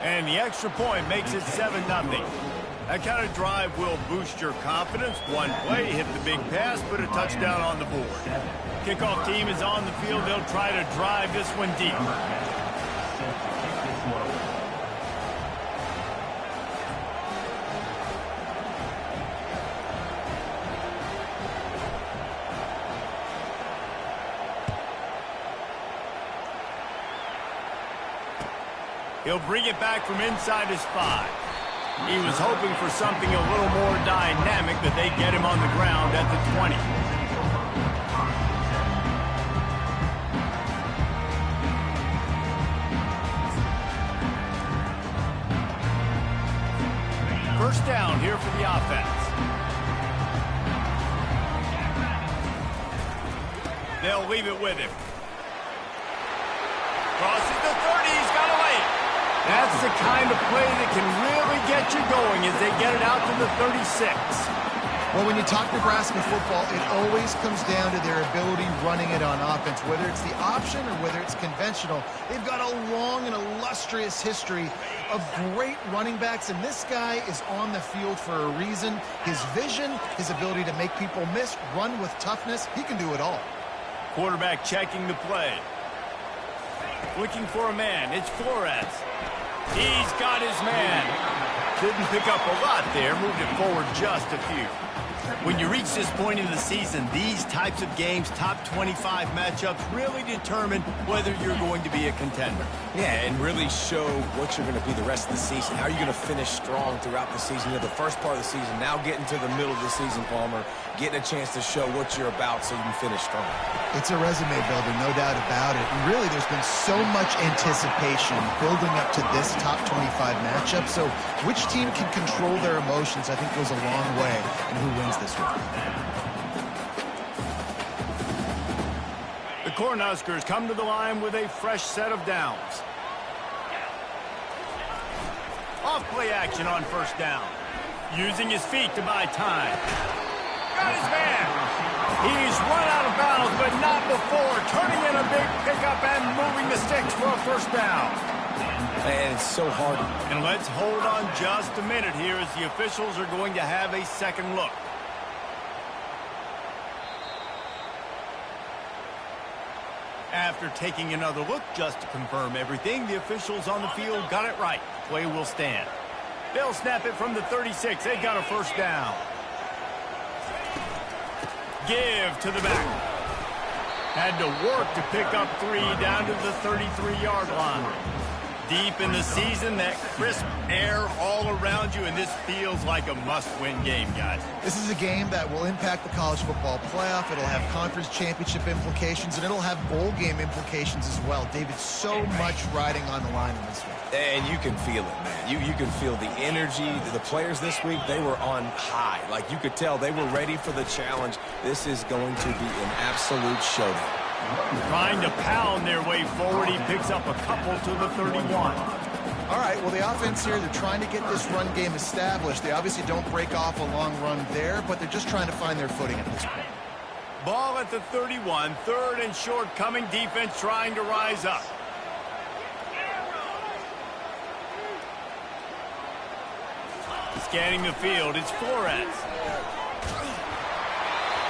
And the extra point makes it 7-0. That kind of drive will boost your confidence. One play, hit the big pass, put a touchdown on the board. Kickoff team is on the field. They'll try to drive this one deep. He'll bring it back from inside his 5. He was hoping for something a little more dynamic, but they get him on the ground at the 20. First down here for the offense. They'll leave it with him. Crosses the 30. He's got away. That's the kind of play that can really get you going as they get it out to the 36. Well, when you talk Nebraska football, it always comes down to their ability running it on offense. Whether it's the option or whether it's conventional, they've got a long and illustrious history of great running backs, and this guy is on the field for a reason. His vision, his ability to make people miss, run with toughness, he can do it all. Quarterback checking the play. Looking for a man. It's Flores. He's got his man. Didn't pick up a lot there. Moved it forward just a few. When you reach this point in the season, these types of games, top 25 matchups, really determine whether you're going to be a contender. Yeah, and really show what you're going to be the rest of the season. How are you going to finish strong throughout the season? You know, the first part of the season, now getting to the middle of the season, Palmer, getting a chance to show what you're about so you can finish strong. It's a resume builder, no doubt about it. And really, there's been so much anticipation building up to this top 25 matchup. So which team can control their emotions, I think, goes a long way in who wins this one. The Cornhuskers come to the line with a fresh set of downs. Off play action on first down. Using his feet to buy time. Got his man. He's run out of bounds, but not before. Turning in a big pickup and moving the sticks for a first down. And it's so hard. And let's hold on just a minute here as the officials are going to have a second look. After taking another look just to confirm everything, the officials on the field got it right. Play will stand. They'll snap it from the 36. They got a first down. Give to the back. Had to work to pick up 3 down to the 33-yard line. Deep in the season, that crisp air all around you, and this feels like a must-win game, guys. This is a game that will impact the college football playoff. It'll have conference championship implications, and it'll have bowl game implications as well. David, so much riding on the line in this one. And you can feel it, man. You can feel the energy. The players this week, they were on high. Like, you could tell they were ready for the challenge. This is going to be an absolute showdown. Trying to pound their way forward. He picks up a couple to the 31. All right, well, the offense here, they're trying to get this run game established. They obviously don't break off a long run there, but they're just trying to find their footing at this point. Ball at the 31. Third and short coming. Defense trying to rise up. Scanning the field. It's Flores.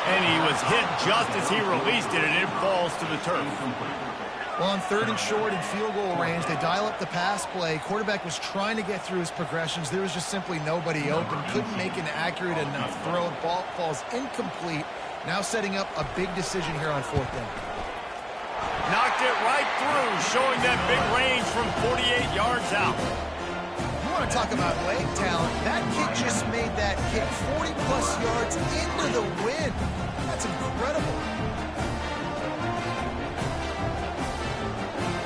And he was hit just as he released it, and it falls to the turf. Well, on third and short and field goal range, they dial up the pass play. Quarterback was trying to get through his progressions. There was just simply nobody open. Couldn't make an accurate enough throw. Ball falls incomplete. Now setting up a big decision here on fourth down. Knocked it right through, showing that big range from 48 yards out. You want to talk about leg talent? That kid just made that kick 40-plus yards into the wind. That's incredible.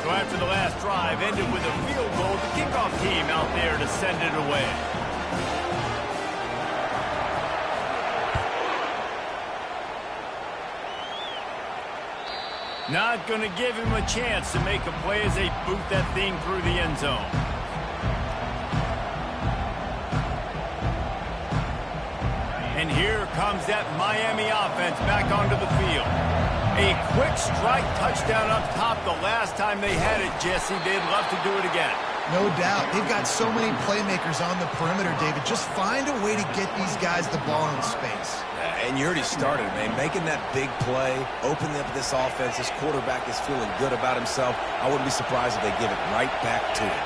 So after the last drive ended with a field goal, the kickoff team out there to send it away. Not going to give him a chance to make a play as they boot that thing through the end zone. And here comes that Miami offense back onto the field. A quick strike touchdown up top the last time they had it, Jesse. They'd love to do it again. No doubt. They've got so many playmakers on the perimeter, David. Just find a way to get these guys the ball in space. And you already started, man. Making that big play, opening up this offense. This quarterback is feeling good about himself. I wouldn't be surprised if they give it right back to him.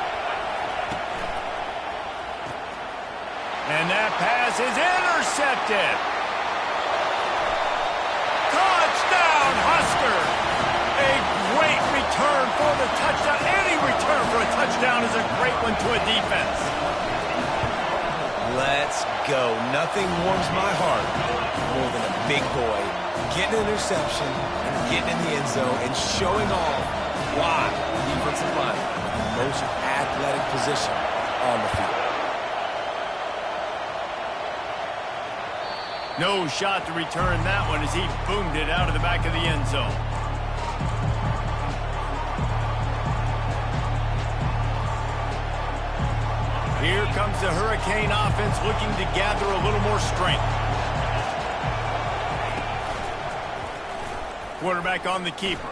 And that pass is intercepted. Touchdown, Huskers! A great return for the touchdown. Any return for a touchdown is a great one to a defense. Let's go. Nothing warms my heart more than a big boy getting an interception, getting in the end zone, and showing off why the defensive line is the most athletic position on the field. No shot to return that one as he boomed it out of the back of the end zone. Here comes the Hurricane offense looking to gather a little more strength. Quarterback on the keeper.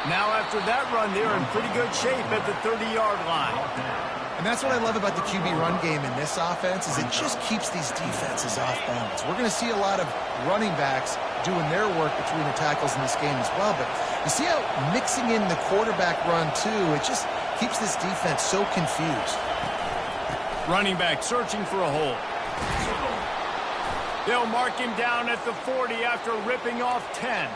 Now after that run, they're in pretty good shape at the 30-yard line. And that's what I love about the QB run game in this offense is it just keeps these defenses off balance. We're going to see a lot of running backs doing their work between the tackles in this game as well. But you see how mixing in the quarterback run, too, it just keeps this defense so confused. Running back searching for a hole. They'll mark him down at the 40 after ripping off 10.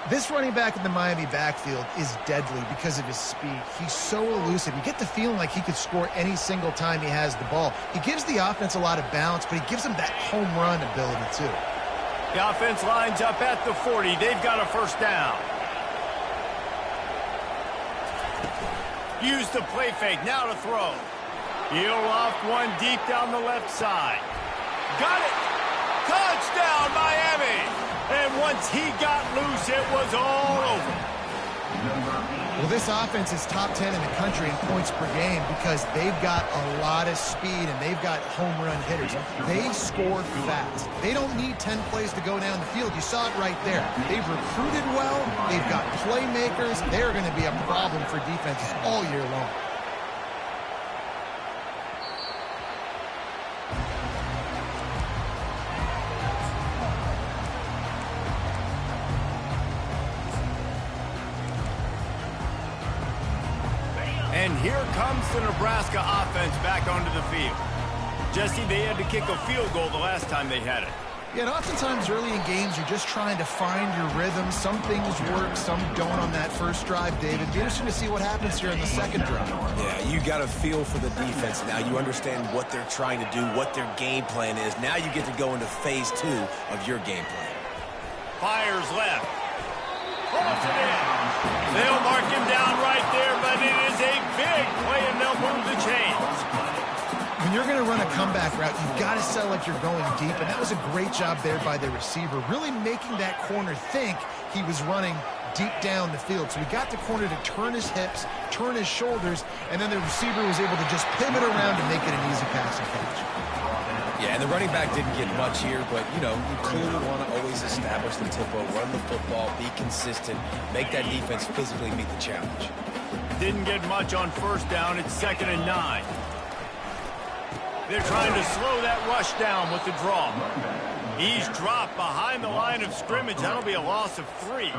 This running back in the Miami backfield is deadly because of his speed. He's so elusive. You get the feeling like he could score any single time he has the ball. He gives the offense a lot of balance, but he gives them that home run ability, too. The offense lines up at the 40. They've got a first down. Use the play fake. Now to throw. Heel off one deep down the left side. Got it. Touchdown, Miami. And once he got loose, it was all over. Well, this offense is top 10 in the country in points per game because they've got a lot of speed and they've got home run hitters. They score fast. They don't need 10 plays to go down the field. You saw it right there. They've recruited well. They've got playmakers. They're going to be a problem for defenses all year long. And here comes the Nebraska offense back onto the field. Jesse, they had to kick a field goal the last time they had it. Yeah, and oftentimes early in games, you're just trying to find your rhythm. Some things work, some don't on that first drive, David. It'd be interesting to see what happens here in the second drive. Yeah, you got a feel for the defense now. You understand what they're trying to do, what their game plan is. Now you get to go into phase 2 of your game plan. Fires left. Throws it in. They'll mark him down right there, but it is a big play, and they'll move the chains. When you're going to run a comeback route, you've got to sell like you're going deep, and that was a great job there by the receiver, really making that corner think he was running deep down the field. So he got the corner to turn his hips, turn his shoulders, and then the receiver was able to just pivot around to make it an easy pass and catch. Yeah, and the running back didn't get much here, but, you know, you clearly want to always establish the tempo, run the football, be consistent, make that defense physically meet the challenge. Didn't get much on first down. It's 2nd and 9. They're trying to slow that rush down with the draw. He's dropped behind the line of scrimmage. That'll be a loss of 3.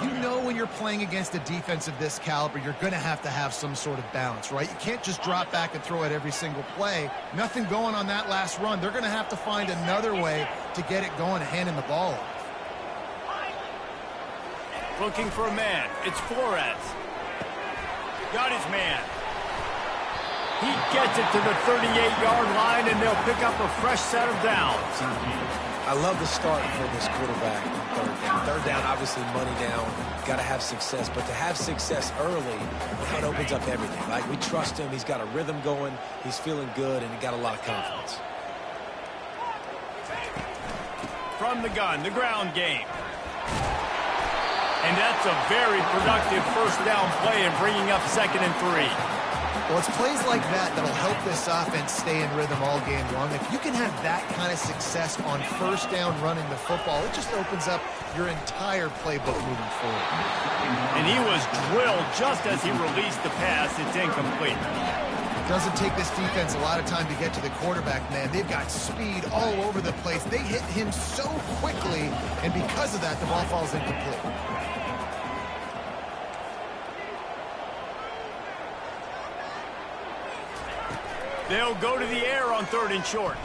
You know when you're playing against a defense of this caliber, you're going to have some sort of balance, right? You can't just drop back and throw it every single play. Nothing going on that last run. They're going to have to find another way to get it going and handing the ball off. Looking for a man. It's Flores. Got his man. He gets it to the 38-yard line, and they'll pick up a fresh set of downs. I love the start for this quarterback on third down. Third down, obviously money down. Got to have success, but to have success early, that opens up everything. Like, we trust him. He's got a rhythm going. He's feeling good, and he got a lot of confidence. From the gun, the ground game. And that's a very productive first down play and bringing up 2nd and 3. Well, it's plays like that that'll help this offense stay in rhythm all game long. If you can have that kind of success on first down running the football, it just opens up your entire playbook moving forward. And he was drilled just as he released the pass. It's incomplete. It doesn't take this defense a lot of time to get to the quarterback, man. They've got speed all over the place. They hit him so quickly, and because of that, the ball falls incomplete. They'll go to the air on 3rd and short.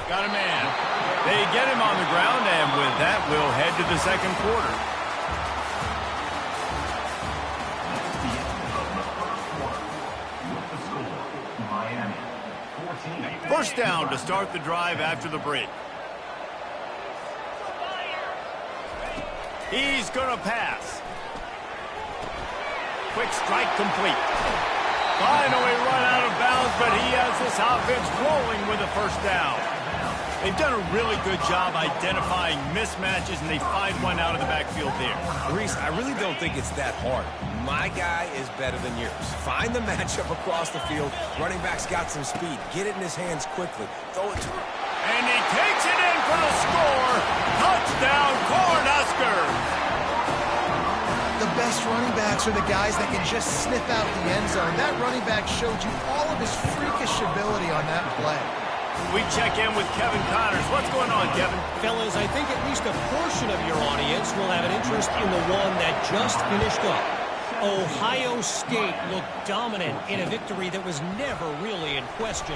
Got a man. They get him on the ground, and with that, we'll head to the second quarter. First down to start the drive after the break. He's going to pass. Quick strike complete. Finally run out of bounds, but he has this offense rolling with a first down. They've done a really good job identifying mismatches, and they find one out of the backfield there. Reese, I really don't think it's that hard. My guy is better than yours. Find the matchup across the field. Running back's got some speed. Get it in his hands quickly. Throw it to him. And he takes it in for the score. Touchdown, Cornhuskers. The best running backs are the guys that can just sniff out the end zone. That running back showed you all of his freakish ability on that play. We check in with Kevin Connors. What's going on, Kevin? Fellas, I think at least a portion of your audience will have an interest in the one that just finished up. Ohio State looked dominant in a victory that was never really in question.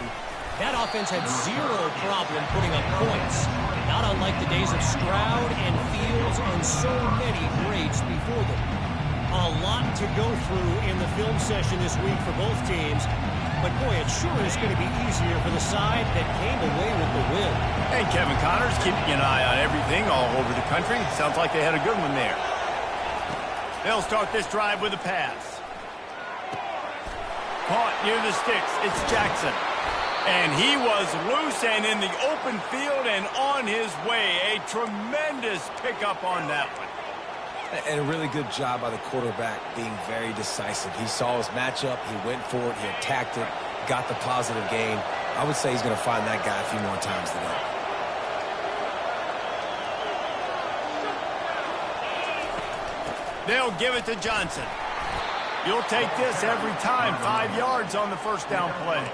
That offense had zero problem putting up points, not unlike the days of Stroud and Fields and so many greats before them. A lot to go through in the film session this week for both teams, but boy, it sure is going to be easier for the side that came away with the win. Hey, Kevin Connors, keeping an eye on everything all over the country. Sounds like they had a good one there. They'll start this drive with a pass. Caught near the sticks. It's Jackson. And he was loose and in the open field and on his way. A tremendous pickup on that one. And a really good job by the quarterback being very decisive. He saw his matchup. He went for it. He attacked it. Got the positive gain. I would say he's going to find that guy a few more times today. They'll give it to Johnson. You'll take this every time. 5 yards on the first down play.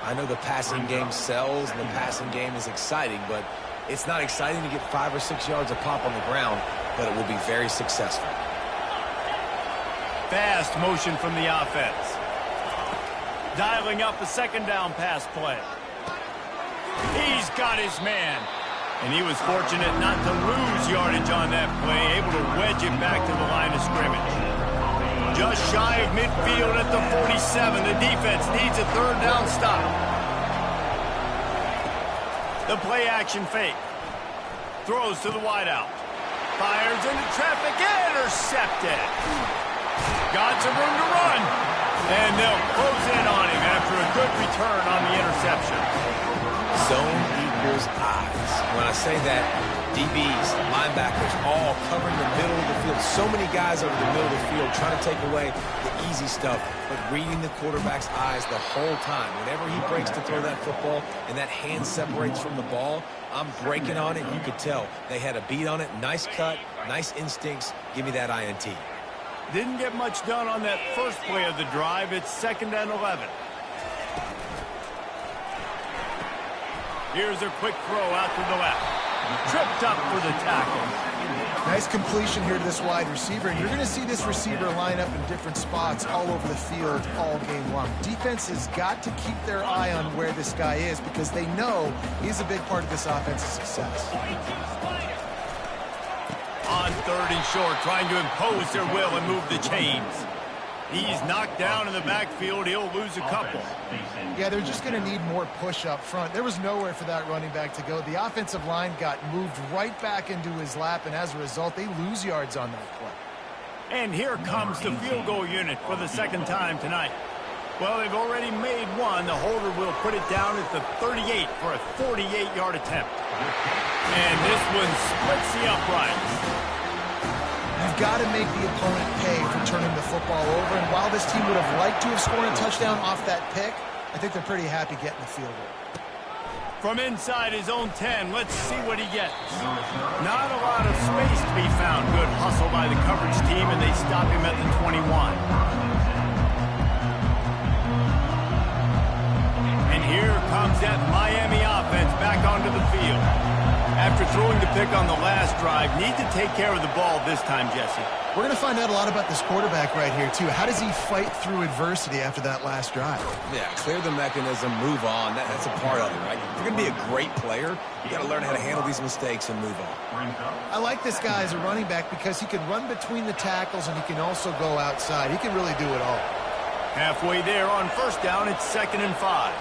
I know the passing game sells and the passing game is exciting, but it's not exciting to get 5 or 6 yards a pop on the ground, but it will be very successful. Fast motion from the offense. Dialing up the second down pass play. He's got his man. And he was fortunate not to lose yardage on that play, able to wedge it back to the line of scrimmage. Just shy of midfield at the 47. The defense needs a third down stop. The play action fake. Throws to the wideout. Fires into traffic. Intercepted. Got some room to run. And they'll close in on him after a good return on the interception. Zone equals eyes. When I say that, DBs, linebackers, all covering the middle of the field. So many guys over the middle of the field trying to take away the easy stuff, but reading the quarterback's eyes the whole time. Whenever he breaks to throw that football and that hand separates from the ball, I'm breaking on it. You could tell they had a beat on it. Nice cut, nice instincts. Give me that INT. Didn't get much done on that first play of the drive. It's 2nd and 11. Here's a quick throw out to the left. Tripped up for the tackle. Nice completion here to this wide receiver, and you're going to see this receiver line up in different spots all over the field all game long. Defense has got to keep their eye on where this guy is because they know he's a big part of this offense's success. On 3rd and short, trying to impose their will and move the chains. He's knocked down in the backfield. He'll lose a couple. Yeah, they're just going to need more push up front. There was nowhere for that running back to go. The offensive line got moved right back into his lap, and as a result, they lose yards on that play. And here comes the field goal unit for the second time tonight. Well, they've already made one. The holder will put it down at the 38 for a 48-yard attempt. And this one splits the uprights. You've got to make the opponent pay for turning the football over. And while this team would have liked to have scored a touchdown off that pick, I think they're pretty happy getting the field goal. From inside his own 10, let's see what he gets. Not a lot of space to be found. Good hustle by the coverage team, and they stop him at the 21. And here comes that Miami offense back onto the field. After throwing the pick on the last drive, need to take care of the ball this time, Jesse. We're going to find out a lot about this quarterback right here, too. How does he fight through adversity after that last drive? Yeah, clear the mechanism, move on. That's a part of it, right? If you're going to be a great player, you got to learn how to handle these mistakes and move on. I like this guy as a running back because he can run between the tackles and he can also go outside. He can really do it all. Halfway there on first down, it's 2nd and 5.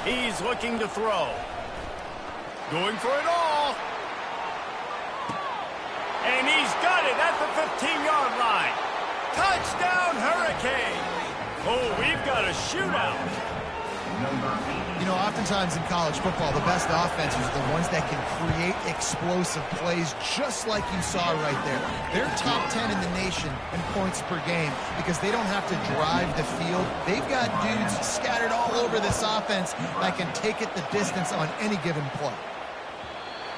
He's looking to throw. Going for it all. And he's got it at the 15-yard line. Touchdown, Hurricane. Oh, we've got a shootout. You know, oftentimes in college football, the best offenses are the ones that can create explosive plays just like you saw right there. They're top 10 in the nation in points per game because they don't have to drive the field. They've got dudes scattered all over this offense that can take it the distance on any given play.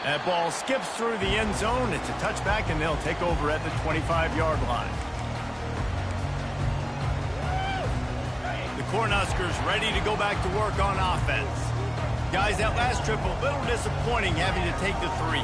That ball skips through the end zone. It's a touchback, and they'll take over at the 25-yard line. The Cornhuskers ready to go back to work on offense. Guys, that last trip a little disappointing having to take the 3.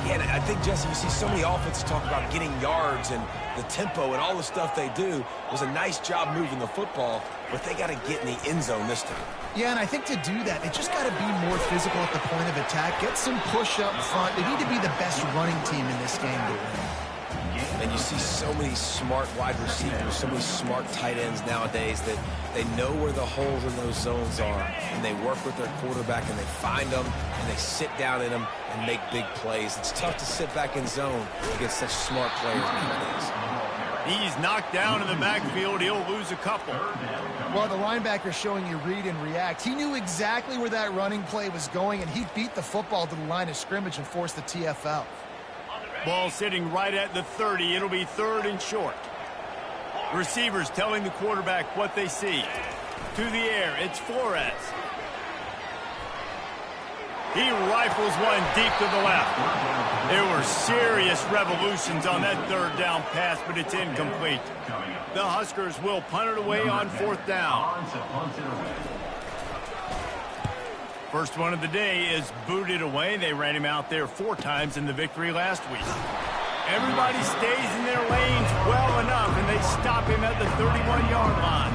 Yeah, I think, Jesse, you see so many offenses talk about getting yards and the tempo and all the stuff they do. It was a nice job moving the football, but they got to get in the end zone this time. Yeah, and I think to do that, they just got to be more physical at the point of attack. Get some push up front. They need to be the best running team in this game to win. And you see so many smart wide receivers, so many smart tight ends nowadays that they know where the holes in those zones are, and they work with their quarterback, and they find them, and they sit down in them and make big plays. It's tough to sit back in zone against such smart players nowadays. He's knocked down in the backfield. He'll lose a couple. Well, the linebacker showing you read and react. He knew exactly where that running play was going, and he beat the football to the line of scrimmage and forced the TFL. Ball sitting right at the 30. It'll be 3rd and short. Receivers telling the quarterback what they see. To the air, it's Flores. He rifles one deep to the left. There were serious revolutions on that 3rd down pass, but it's incomplete. The Huskers will punt it away on 4th down. First one of the day is booted away. They ran him out there 4 times in the victory last week. Everybody stays in their lanes well enough, and they stop him at the 31-yard line.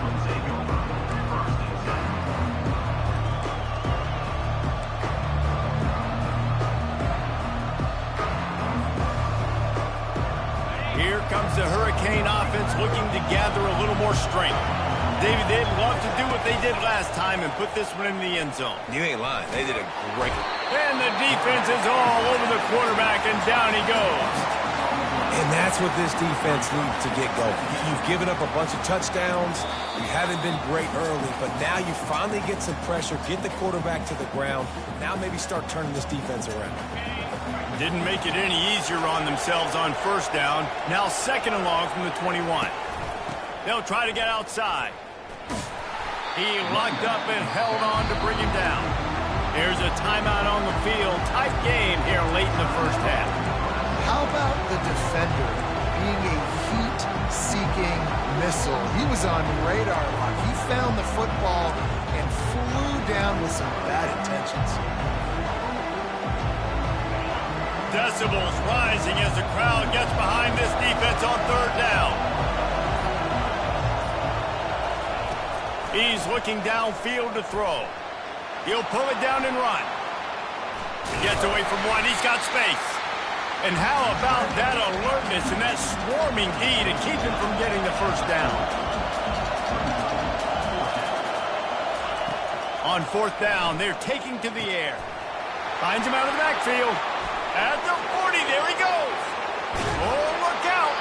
Here comes the Hurricane offense looking to gather a little more strength. David, they'd love to do what they did last time and put this one in the end zone. You ain't lying. They did a great. And the defense is all over the quarterback, and down he goes. And that's what this defense needs to get going. You've given up a bunch of touchdowns. You haven't been great early, but now you finally get some pressure, get the quarterback to the ground. Now maybe start turning this defense around. Didn't make it any easier on themselves on first down. Now 2nd and long from the 21. They'll try to get outside. He locked up and held on to bring him down. There's a timeout on the field. Tight game here late in the first half. How about the defender being a heat-seeking missile? He was on radar lock. He found the football and flew down with some bad intentions. Decibels rising as the crowd gets behind this defense on 3rd down. He's looking downfield to throw. He'll pull it down and run. He gets away from one. He's got space. And how about that alertness and that swarming D to keep him from getting the first down? On 4th down, they're taking to the air. Finds him out of the backfield. At the 40, there he goes. Oh, look out.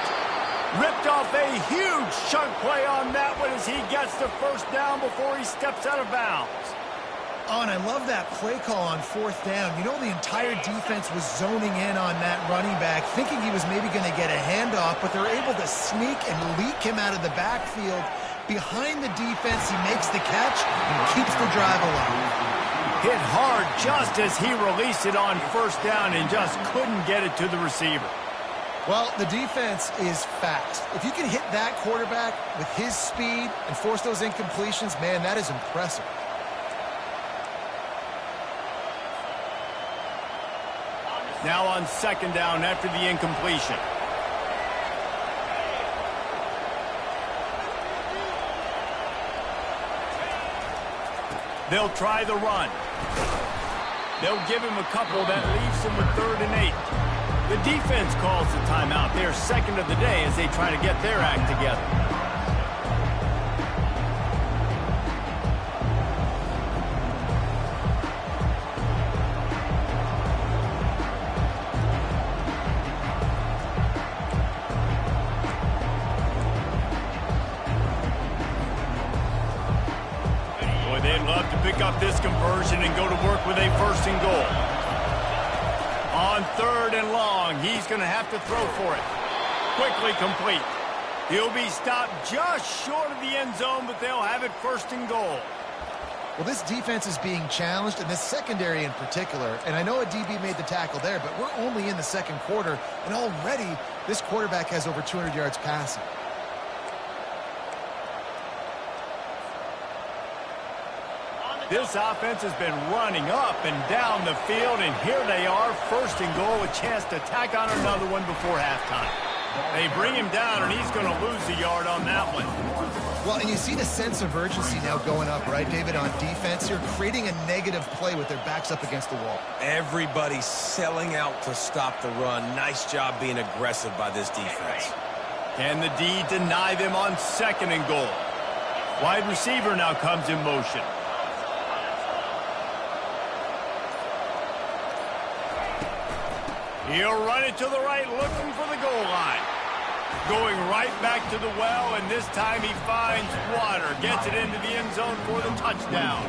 Ripped off a huge chunk play on that one as he gets the first down before he steps out of bounds. Oh, and I love that play call on 4th down. You know, the entire defense was zoning in on that running back, thinking he was maybe going to get a handoff, but they're able to sneak and leak him out of the backfield. Behind the defense, he makes the catch and keeps the drive alive. Hit hard just as he released it on 1st down and just couldn't get it to the receiver. Well, the defense is fast. If you can hit that quarterback with his speed and force those incompletions, man, that is impressive. Now on 2nd down after the incompletion. They'll try the run. They'll give him a couple that leaves him with 3rd and 8. The defense calls the timeout. They're 2nd of the day as they try to get their act together. They'd love to pick up this conversion and go to work with a 1st and goal. On 3rd and long, he's going to have to throw for it. Quickly complete. He'll be stopped just short of the end zone, but they'll have it 1st and goal. Well, this defense is being challenged, and this secondary in particular. And I know a DB made the tackle there, but we're only in the 2nd quarter, and already this quarterback has over 200 yards passing. This offense has been running up and down the field, and here they are, 1st and goal, a chance to tack on another one before halftime. They bring him down, and he's going to lose a yard on that one. Well, and you see the sense of urgency now going up, right, David, on defense. You're creating a negative play with their backs up against the wall. Everybody's selling out to stop the run. Nice job being aggressive by this defense. Can the D deny them on 2nd and goal? Wide receiver now comes in motion. He'll run it to the right, looking for the goal line. Going right back to the well, and this time he finds water. Gets it into the end zone for the touchdown.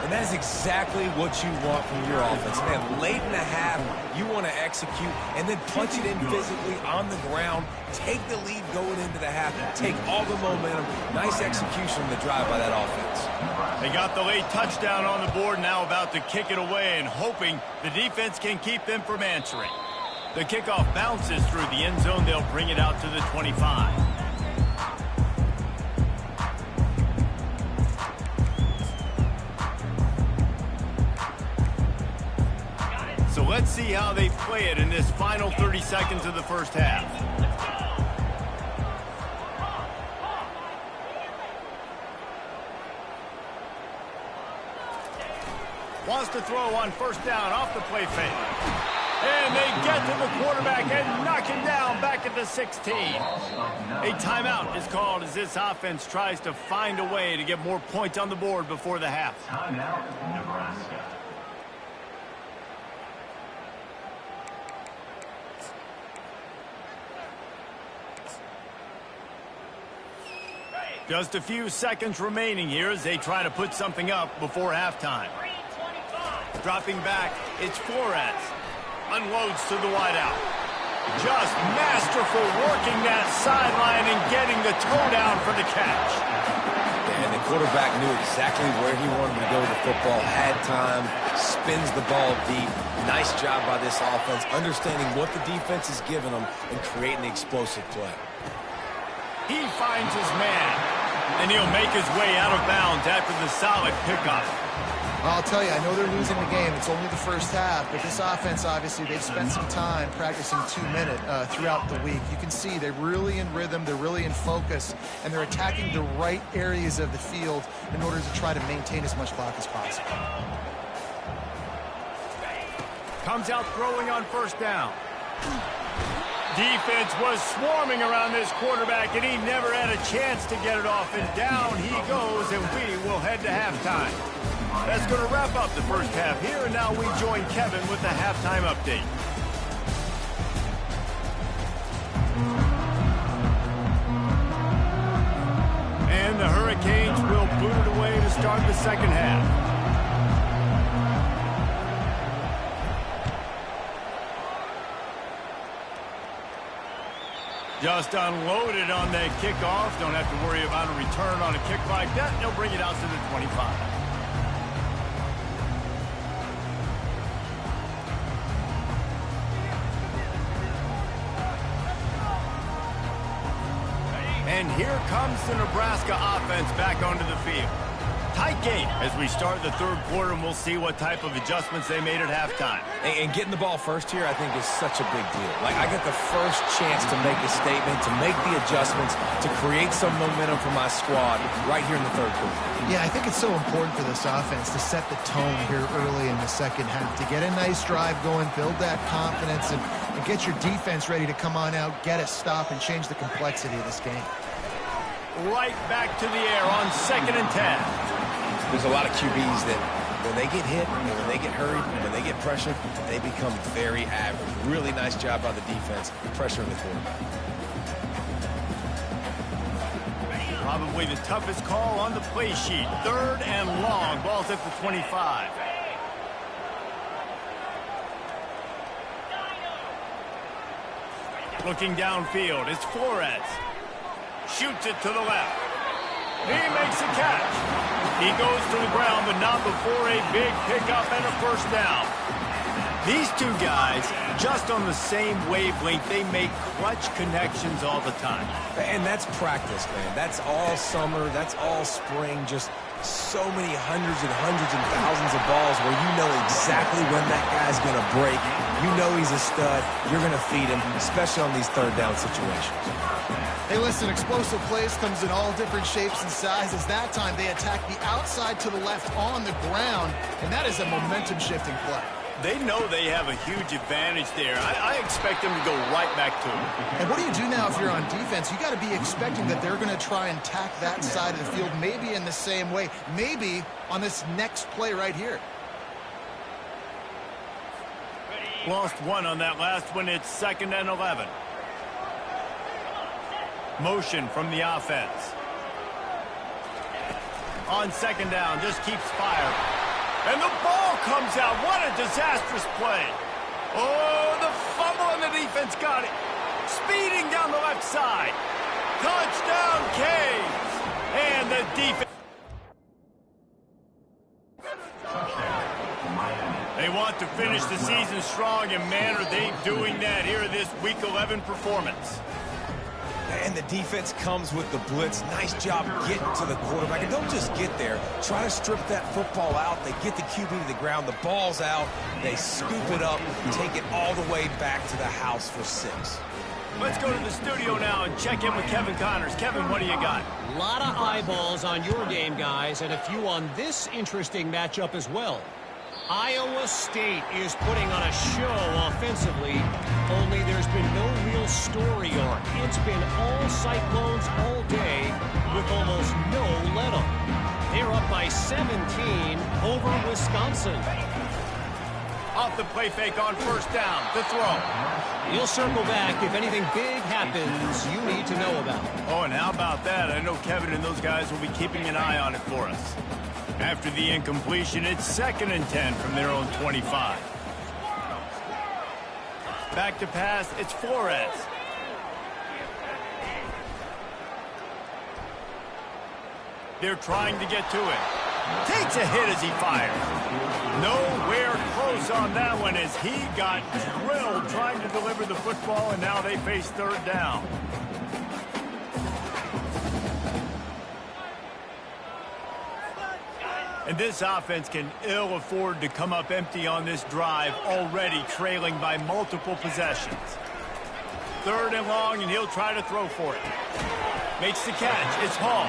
And that is exactly what you want from your offense. Man, late in the half, you want to execute and then punch it in physically on the ground. Take the lead going into the half. Take all the momentum. Nice execution on the drive by that offense. They got the late touchdown on the board, now about to kick it away and hoping the defense can keep them from answering. The kickoff bounces through the end zone. They'll bring it out to the 25. So let's see how they play it in this final 30 seconds of the 1st half. Wants to throw on 1st down off the play fake. And they get to the quarterback and knock him down back at the 16. A timeout is called as this offense tries to find a way to get more points on the board before the half. Timeout, Nebraska. Just a few seconds remaining here as they try to put something up before halftime. Dropping back, it's Flores. Unloads to the wideout. Just masterful working that sideline and getting the toe down for the catch. And the quarterback knew exactly where he wanted to go with the football, had time, spins the ball deep. Nice job by this offense, understanding what the defense is giving them and creating the explosive play. He finds his man, and he'll make his way out of bounds after the solid pickup. I'll tell you, I know they're losing the game. It's only the 1st half, but this offense, obviously, they've spent some time practicing 2-minute throughout the week. You can see they're really in rhythm, they're really in focus, and they're attacking the right areas of the field in order to try to maintain as much clock as possible. Comes out throwing on 1st down. Defense was swarming around this quarterback, and he never had a chance to get it off. And down he goes, and we will head to halftime. That's going to wrap up the 1st half here, and now we join Kevin with the halftime update. And the Hurricanes will boot it away to start the 2nd half. Just unloaded on that kickoff. Don't have to worry about a return on a kick like that. They'll bring it out to the 25. And here comes the Nebraska offense back onto the field. Tight game as we start the third quarter, and we'll see what type of adjustments they made at halftime. And getting the ball first here, I think, is such a big deal. Like, I get the first chance to make a statement, to make the adjustments, to create some momentum for my squad right here in the third quarter. Yeah, I think it's so important for this offense to set the tone here early in the second half, to get a nice drive going, build that confidence, and get your defense ready to come on out, get a stop, and change the complexity of this game. Right back to the air on 2nd and 10. There's a lot of QBs that when they get hit, and when they get hurried, and when they get pressured, they become very average. Really nice job by the defense, pressuring the quarterback. Probably the toughest call on the play sheet. 3rd and long. Ball's at the 25. Looking downfield, it's Flores. Shoots it to the left. He makes a catch. He goes to the ground, but not before a big pickup and a first down. These two guys, just on the same wavelength, they make clutch connections all the time. And that's practice, man. That's all summer. That's all spring. Just so many hundreds and thousands of balls where you know exactly when that guy's going to break. You know he's a stud. You're going to feed him, especially on these third down situations. Hey, listen, explosive plays comes in all different shapes and sizes. That time they attack the outside to the left on the ground, and that is a momentum-shifting play. They know they have a huge advantage there. I expect them to go right back to it. And what do you do now if you're on defense? You got to be expecting that they're going to try and tack that side of the field, maybe in the same way, maybe on this next play right here. Lost one on that last one. It's 2nd and 11. Motion from the offense. On 2nd down, just keeps firing. And the ball comes out. What a disastrous play. Oh, the fumble and the defense got it. Speeding down the left side. Touchdown, Canes. And the defense. They want to finish the season strong, and man, are they doing that here in this Week 11 performance. And the defense comes with the blitz. Nice job getting to the quarterback. And don't just get there. Try to strip that football out. They get the QB to the ground. The ball's out. They scoop it up, take it all the way back to the house for 6. Let's go to the studio now and check in with Kevin Connors. Kevin, what do you got? A lot of eyeballs on your game, guys, and a few on this interesting matchup as well. Iowa State is putting on a show offensively, only there's been no real story arc. It's been all Cyclones all day with almost no let-up. They're up by 17 over Wisconsin. Off the play fake on 1st down. The throw. He'll circle back if anything big happens you need to know about. Oh, and how about that? I know Kevin and those guys will be keeping an eye on it for us. After the incompletion, it's 2nd and 10 from their own 25. Back to pass, it's Flores. They're trying to get to it. Takes a hit as he fires. Nowhere close on that one as he got drilled trying to deliver the football, and now they face 3rd down. And this offense can ill afford to come up empty on this drive, already trailing by multiple possessions. 3rd and long, and he'll try to throw for it. Makes the catch. It's Hall.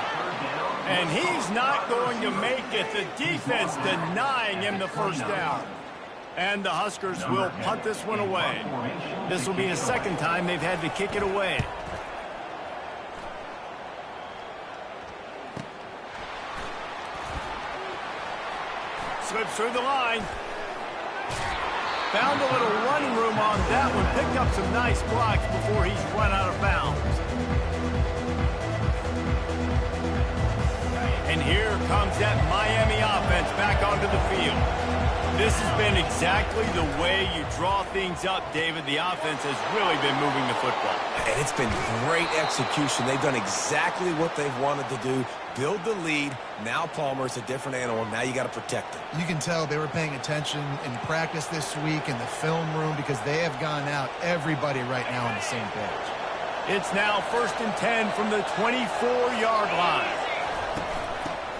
And he's not going to make it. The defense denying him the 1st down. And the Huskers will punt this one away. This will be the 2nd time they've had to kick it away. Slips through the line. Found a little running room on that one. Picked up some nice blocks before he's run out of bounds. And here comes that Miami offense back onto the field. This has been exactly the way you draw things up, David. The offense has really been moving the football. And it's been great execution. They've done exactly what they've wanted to do. Build the lead. Now Palmer's a different animal. Now you got to protect him. You can tell they were paying attention in practice this week in the film room because they have gone out, everybody right now on the same page. It's now 1st and 10 from the 24-yard line.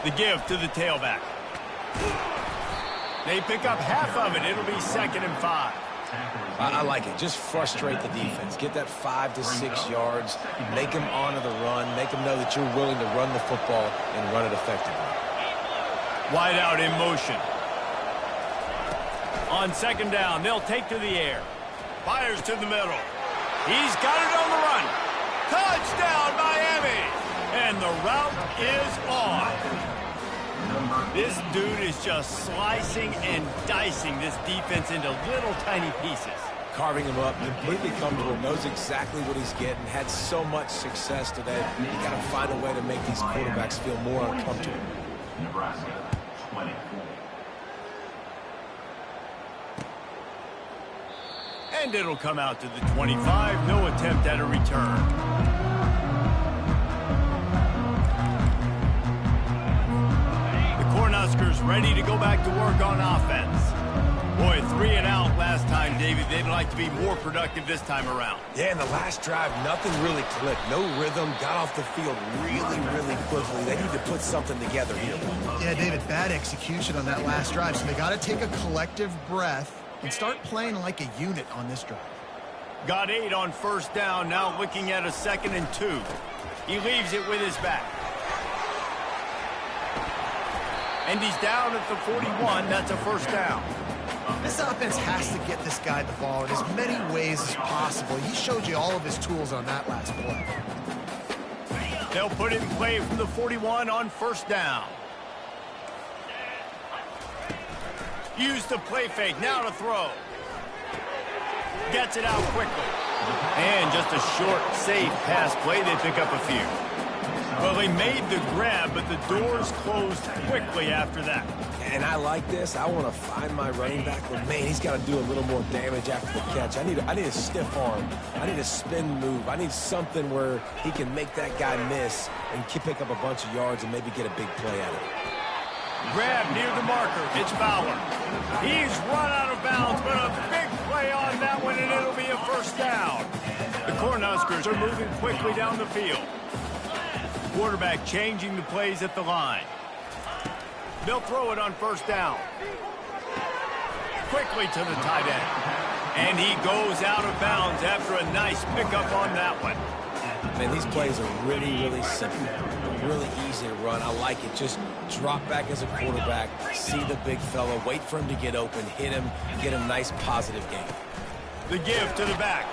The give to the tailback. They pick up half of it. It'll be 2nd and 5. I like it. Just frustrate the defense. Get that 5 to 6 yards. Make them honor the run. Make them know that you're willing to run the football and run it effectively. Wide out in motion. On 2nd down, they'll take to the air. Fires to the middle. He's got it on the run. Touchdown, Miami! And the route is on. This dude is just slicing and dicing this defense into little tiny pieces. Carving him up, completely comfortable, knows exactly what he's getting, had so much success today. You got to find a way to make these quarterbacks feel more uncomfortable. Nebraska, 24. And it'll come out to the 25. No attempt at a return. Cornhuskers ready to go back to work on offense. Boy, 3 and out last time, David. They'd like to be more productive this time around. Yeah, in the last drive, nothing really clicked. No rhythm. Got off the field really, really quickly. They need to put something together here. Yeah, David, bad execution on that last drive. So they got to take a collective breath and start playing like a unit on this drive. Got 8 on 1st down. Now looking at a 2nd and 2. He leaves it with his back. And he's down at the 41. That's a 1st down. This offense has to get this guy the ball in as many ways as possible. He showed you all of his tools on that last play. They'll put it in play from the 41 on 1st down. Use the play fake. Now to throw. Gets it out quickly. And just a short, safe pass play. They pick up a few. Well, they made the grab, but the doors closed quickly after that. And I like this. I want to find my running back, but man, he's got to do a little more damage after the catch. I need a stiff arm. I need a spin move. I need something where he can make that guy miss and pick up a bunch of yards and maybe get a big play out of it. Grab near the marker. It's Fowler. He's run out of bounds, but a big play on that one, and it'll be a 1st down. The Cornhuskers are moving quickly down the field. Quarterback changing the plays at the line. They'll throw it on 1st down. Quickly to the tight end. And he goes out of bounds after a nice pickup on that one. Man, these plays are really, really simple. Really easy to run. I like it. Just drop back as a quarterback, see the big fella, wait for him to get open, hit him, get a nice positive game. The give to the back.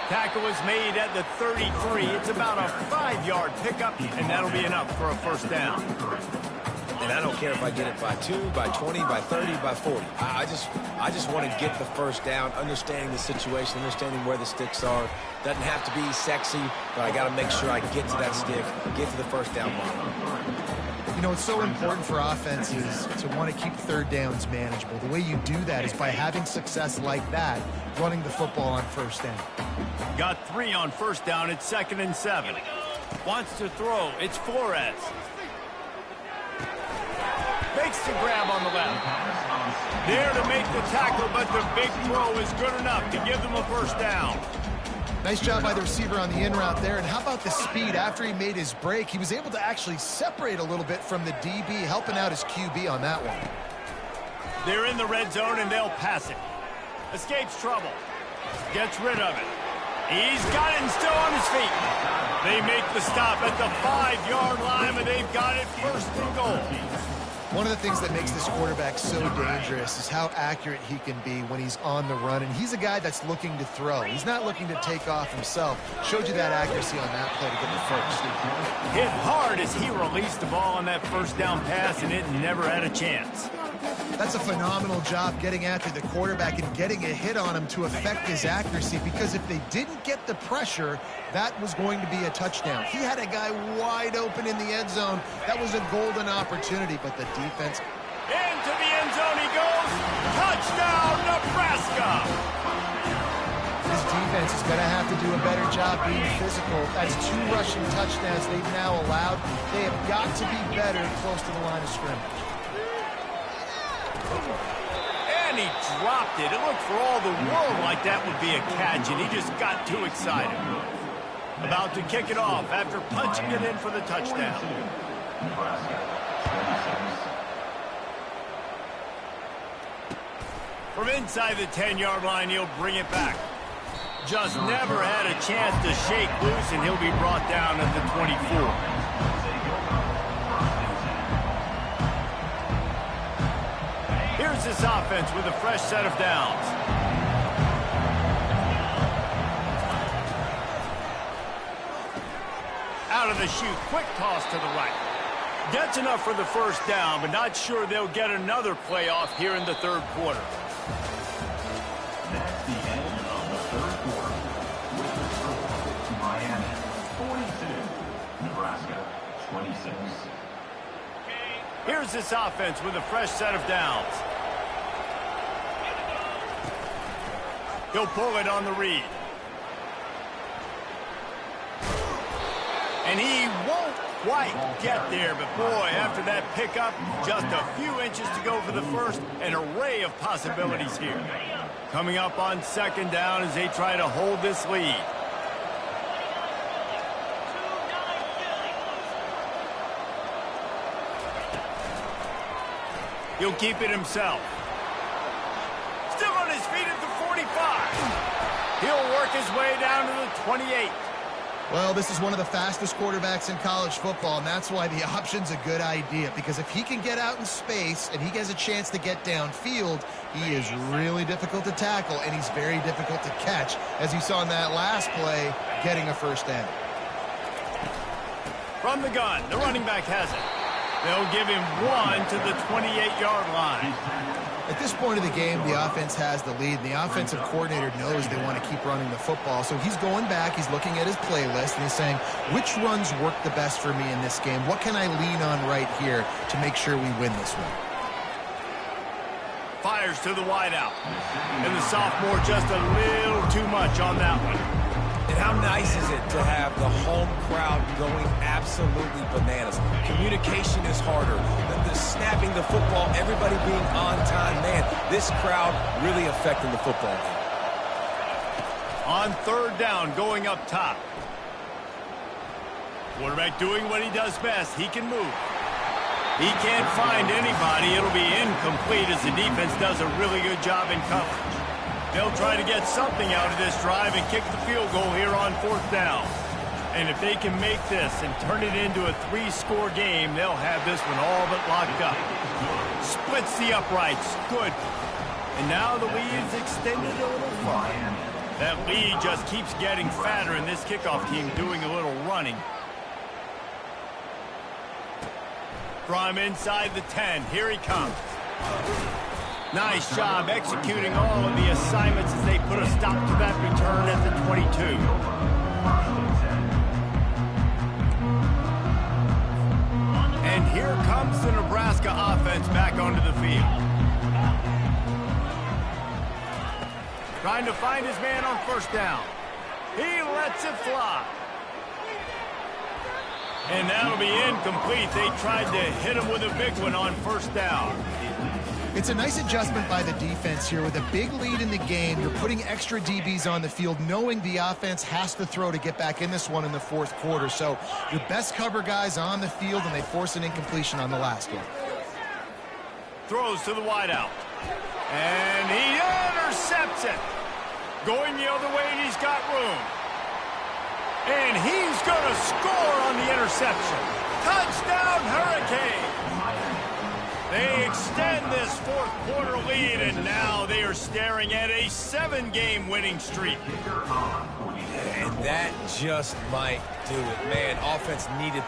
Tackle is made at the 33. It's about a 5-yard pickup, and that'll be enough for a 1st down. And I don't care if I get it by 2, by 20, by 30, by 40. I just want to get the 1st down, understanding the situation, understanding where the sticks are. Doesn't have to be sexy, but I got to make sure I get to that stick, get to the 1st down line. You know, it's so important for offenses to want to keep 3rd downs manageable. The way you do that is by having success like that, running the football on 1st down. Got 3 on 1st down. It's 2nd and 7. Wants to throw. It's Flores. Makes the grab on the left. There to make the tackle, but the big throw is good enough to give them a 1st down. Nice job by the receiver on the in route there. And how about the speed after he made his break? He was able to actually separate a little bit from the DB, helping out his QB on that one. They're in the red zone, and they'll pass it. Escapes trouble. Gets rid of it. He's got it and still on his feet. They make the stop at the 5-yard line, and they've got it 1st and goal. One of the things that makes this quarterback so dangerous is how accurate he can be when he's on the run. And he's a guy that's looking to throw. He's not looking to take off himself. Showed you that accuracy on that play to get the 1st. Hit hard as he released the ball on that 1st down pass, and it never had a chance. That's a phenomenal job getting after the quarterback and getting a hit on him to affect his accuracy, because if they didn't get the pressure, that was going to be a touchdown. He had a guy wide open in the end zone. That was a golden opportunity, but the defense into the end zone he goes. Touchdown, Nebraska. This defense is going to have to do a better job being physical. That's 2 rushing touchdowns they've now allowed. They have got to be better close to the line of scrimmage. And he dropped it. It looked for all the world like that would be a catch, and he just got too excited. About to kick it off after punching it in for the touchdown. Nebraska, 26. From inside the 10-yard line, he'll bring it back. Just never had a chance to shake loose, and he'll be brought down at the 24. Here's this offense with a fresh set of downs. Out of the chute, quick toss to the right. Gets enough for the first down, but not sure they'll get another play off here in the third quarter. That's the end of the third quarter. With the score, Miami 42, Nebraska 26. Here's this offense with a fresh set of downs. He'll pull it on the read. And he won't quite get there, but boy, after that pickup, just a few inches to go for the first, an array of possibilities here. Coming up on second down as they try to hold this lead. He'll keep it himself. Still on his feet at the 45. He'll work his way down to the 28. Well, this is one of the fastest quarterbacks in college football, and that's why the option's a good idea, because if he can get out in space and he has a chance to get downfield, he is really difficult to tackle, and he's very difficult to catch, as you saw in that last play, getting a first down. From the gun, the running back has it. They'll give him 1 to the 28-yard line. At this point of the game, the offense has the lead, and the offensive coordinator knows they want to keep running the football. So he's going back, he's looking at his playlist, and he's saying, which runs work the best for me in this game? What can I lean on right here to make sure we win this one? Fires to the wideout. And the sophomore just a little too much on that one. And how nice is it to have the home crowd going absolutely bananas? Communication is harder. The snapping the football, everybody being on time. Man, this crowd really affecting the football game. On third down, going up top. Quarterback doing what he does best. He can move. He can't find anybody. It'll be incomplete as the defense does a really good job in coverage. They'll try to get something out of this drive and kick the field goal here on fourth down. And if they can make this and turn it into a 3-score game, they'll have this one all but locked up. Splits the uprights. Good. And now the lead's extended a little far. That lead just keeps getting fatter, and this kickoff team doing a little running. From inside the 10, here he comes. Nice job executing all of the assignments as they put a stop to that return at the 22. And here comes the Nebraska offense back onto the field. Trying to find his man on first down. He lets it fly. And that'll be incomplete. They tried to hit him with a big one on first down. It's a nice adjustment by the defense here. With a big lead in the game, you're putting extra DBs on the field, knowing the offense has to throw to get back in this one in the fourth quarter. So your best cover guys on the field, and they force an incompletion on the last one. Throws to the wideout. And he intercepts it. Going the other way, and he's got room. And he's going to score on the interception. Touchdown, Hurricane! They extend this fourth quarter lead, and now they are staring at a 7-game winning streak. And that just might do it. Man, offense needed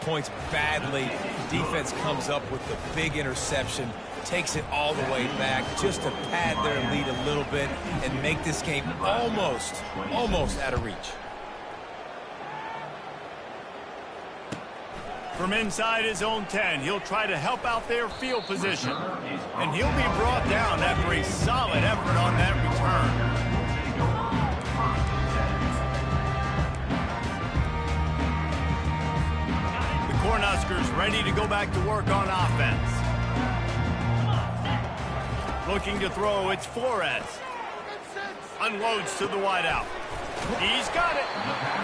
points badly. Defense comes up with the big interception, takes it all the way back just to pad their lead a little bit and make this game almost out of reach. From inside his own 10, he'll try to help out their field position. And he'll be brought down after a solid effort on that return. The Cornhuskers ready to go back to work on offense. Looking to throw, it's Flores. Unloads to the wideout. He's got it.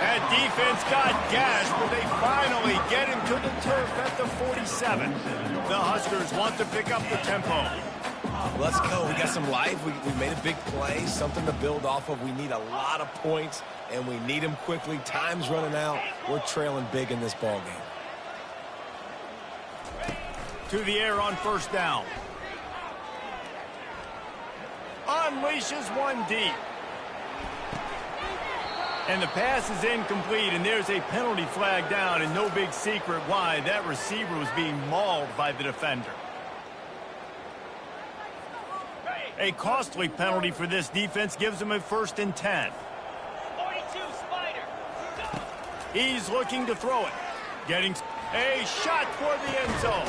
That defense got gashed, but they finally get him to the turf at the 47. The Huskers want to pick up the tempo. Let's go. We got some life. We made a big play, something to build off of. We need a lot of points, and we need them quickly. Time's running out. We're trailing big in this ball game. To the air on first down. Unleashes one deep. And the pass is incomplete, and there's a penalty flag down, and no big secret why. That receiver was being mauled by the defender. A costly penalty for this defense gives them a 1st and 10. 42 Spider. He's looking to throw it. Getting a shot toward the end zone.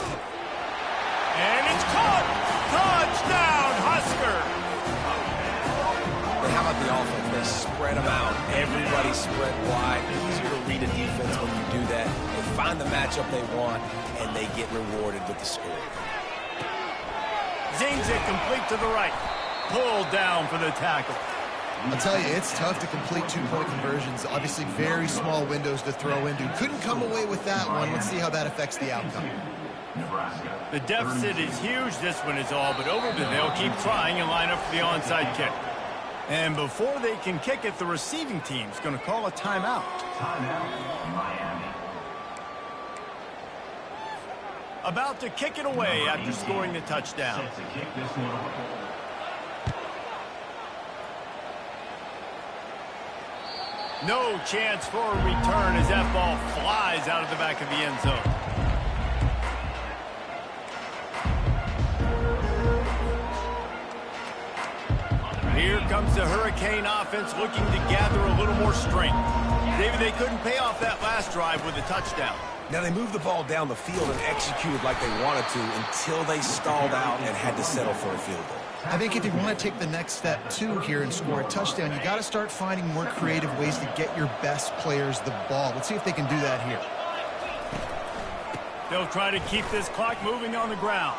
And it's caught. Touchdown, Husker. How about the offense? They spread them out. Everybody spread wide. Easier to read a defense when you do that. They find the matchup they want, and they get rewarded with the score. Zings it complete to the right. Pulled down for the tackle. I'll tell you, it's tough to complete two-point conversions. Obviously, very small windows to throw into. Couldn't come away with that one. Let's see how that affects the outcome. The deficit is huge, this one is all, but they'll keep trying and line up for the onside kick. And before they can kick it, the receiving team's going to call a timeout. Timeout, Miami. About to kick it away after scoring the touchdown. Set to kick this one off. No chance for a return as that ball flies out of the back of the end zone. Here comes the Hurricane offense looking to gather a little more strength. David, they couldn't pay off that last drive with a touchdown. Now, they moved the ball down the field and executed like they wanted to until they stalled out and had to settle for a field goal. I think if you want to take the next step, too, here and score a touchdown, you got to start finding more creative ways to get your best players the ball. Let's see if they can do that here. They'll try to keep this clock moving on the ground.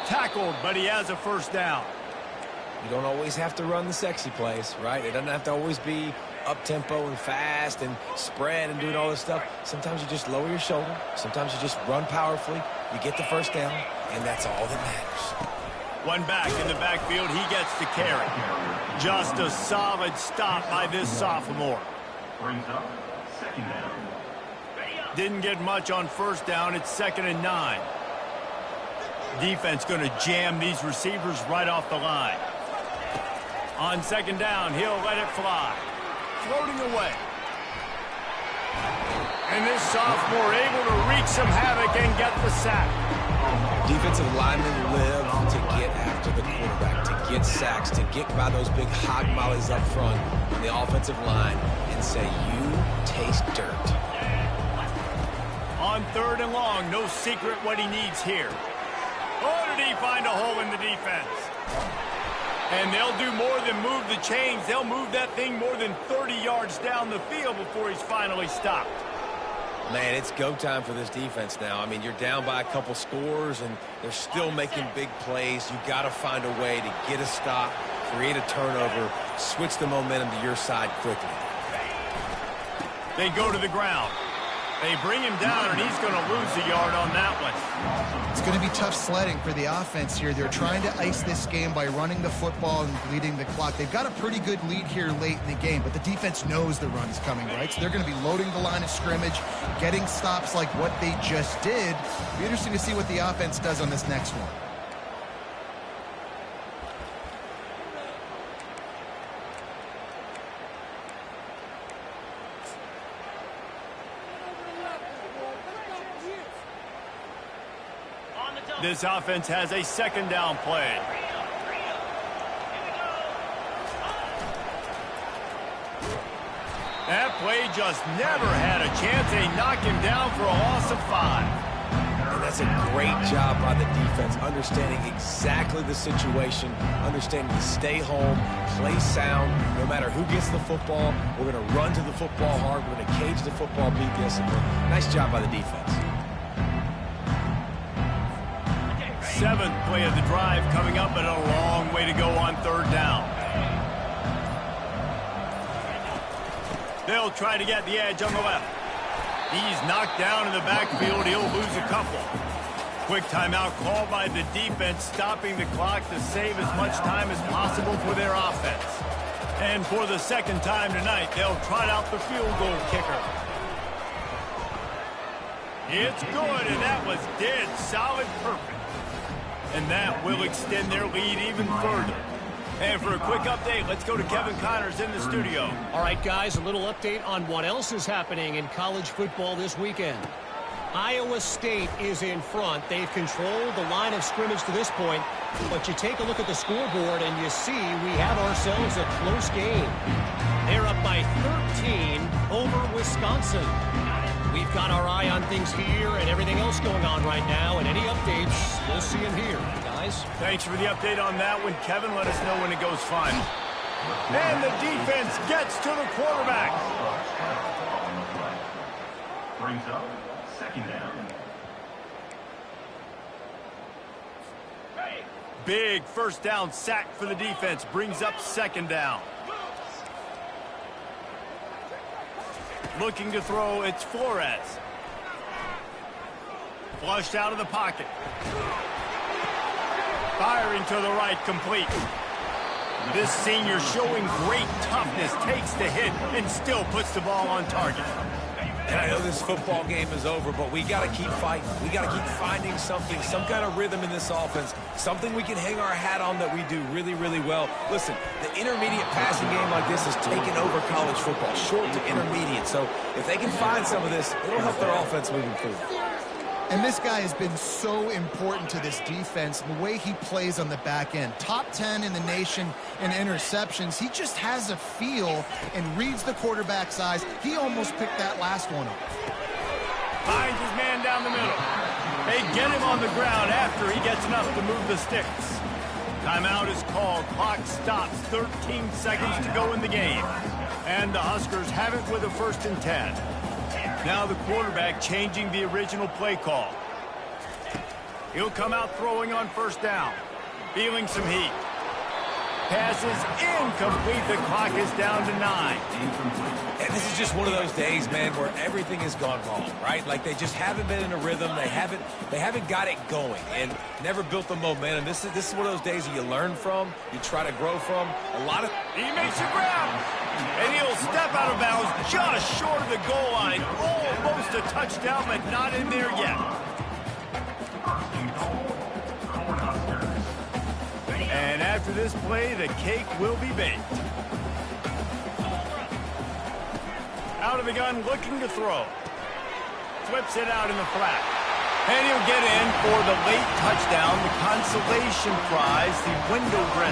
Tackled, but he has a 1st down. You don't always have to run the sexy plays, right? It doesn't have to always be up-tempo and fast and spread and doing all this stuff. Sometimes you just lower your shoulder. Sometimes you just run powerfully. You get the 1st down, and that's all that matters. One back in the backfield. He gets the carry. Just a solid stop by this sophomore. Brings up 2nd down. Didn't get much on 1st down. It's 2nd and 9. Defense going to jam these receivers right off the line. On 2nd down, he'll let it fly. Floating away. And this sophomore able to wreak some havoc and get the sack. Defensive linemen live to get after the quarterback, to get sacks, to get by those big hog mollies up front on the offensive line and say, you taste dirt. On 3rd and long, no secret what he needs here. Oh, did he find a hole in the defense? And they'll do more than move the chains. They'll move that thing more than 30 yards down the field before he's finally stopped. Man, it's go time for this defense now. I mean, you're down by a couple scores, and they're still making big plays. You've got to find a way to get a stop, create a turnover, switch the momentum to your side quickly. They go to the ground. They bring him down, and he's going to lose a yard on that one. It's going to be tough sledding for the offense here. They're trying to ice this game by running the football and bleeding the clock. They've got a pretty good lead here late in the game, but the defense knows the run is coming, right? So they're going to be loading the line of scrimmage, getting stops like what they just did. It'll be interesting to see what the offense does on this next one. This offense has a 2nd down play. That play just never had a chance. They knock him down for a loss of 5. And that's a great job by the defense, understanding exactly the situation, understanding to stay home, play sound. No matter who gets the football, we're going to run to the football hard. We're going to cage the football, be disciplined. Nice job by the defense. 7th play of the drive coming up, and a long way to go on 3rd down. They'll try to get the edge on the left. He's knocked down in the backfield. He'll lose a couple. Quick timeout called by the defense, stopping the clock to save as much time as possible for their offense. And for the 2nd time tonight, they'll trot out the field goal kicker. It's good, and that was dead solid perfect. And that will extend their lead even further. And for a quick update, let's go to Kevin Connors in the studio. All right, guys, a little update on what else is happening in college football this weekend. Iowa State is in front. They've controlled the line of scrimmage to this point, but you take a look at the scoreboard and you see we have ourselves a close game. They're up by 13 over Wisconsin. We've got our eye on things here and everything else going on right now, and any updates, we'll see them here, guys. Thanks for the update on that one, Kevin. Let us know when it goes final. And the defense gets to the quarterback. Brings up 2nd down. Big 1st down sack for the defense. Brings up 2nd down. Looking to throw, it's Flores. Flushed out of the pocket. Firing to the right, complete. This senior showing great toughness, takes the hit, and still puts the ball on target. And I know this football game is over, but we got to keep fighting. We got to keep finding something, some kind of rhythm in this offense, something we can hang our hat on that we do really, really well. Listen, the intermediate passing game like this has taken over college football, short to intermediate. So if they can find some of this, it'll help their offense moving forward. And this guy has been so important to this defense, the way he plays on the back end. Top 10 in the nation in interceptions. He just has a feel and reads the quarterback's eyes. He almost picked that last one up. Finds his man down the middle. They get him on the ground after he gets enough to move the sticks. Timeout is called. Clock stops. 13 seconds to go in the game. And the Huskers have it with a 1st and 10. Now the quarterback changing the original play call. He'll come out throwing on 1st down. Feeling some heat. Pass is incomplete. The clock is down to 9. And this is just one of those days, man, where everything has gone wrong, right? Like they just haven't been in a rhythm. They haven't got it going and never built the momentum. This is one of those days that you learn from, you try to grow from. He makes a grab. And he'll step out of bounds just short of the goal line. Almost a touchdown, but not in there yet. And after this play, the cake will be baked. Out of the gun, looking to throw. Flips it out in the flat. And he'll get in for the late touchdown, the consolation prize, the window dressing.